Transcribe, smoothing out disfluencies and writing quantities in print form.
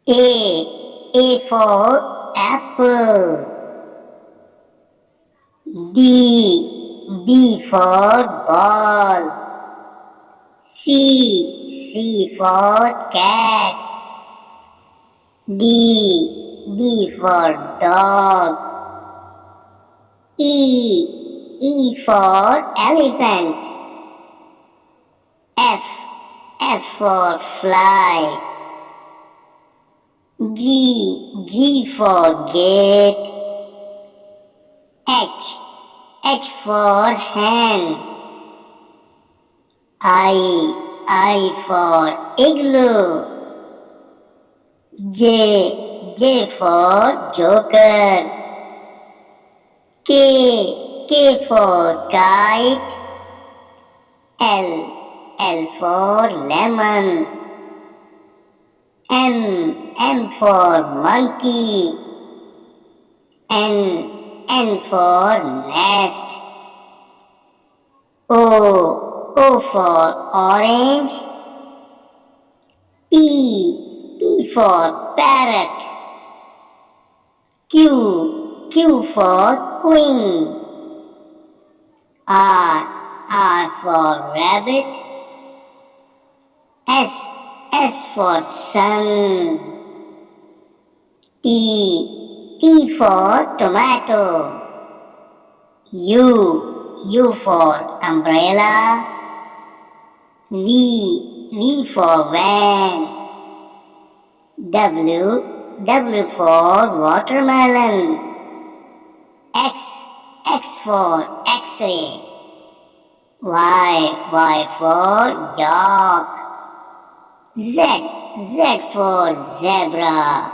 A for apple. B for ball. C for cat. D for dog. E for elephant. F for fly. G for gate. H for hen. I for igloo. J for joker. K for kite. L for lemon. M for monkey. N for nest. O for orange. P for parrot. Q for queen. R for rabbit. S for sun. T for tomato. U for umbrella. V for van. W for watermelon. X for X-ray. Y for yak. Z for zebra.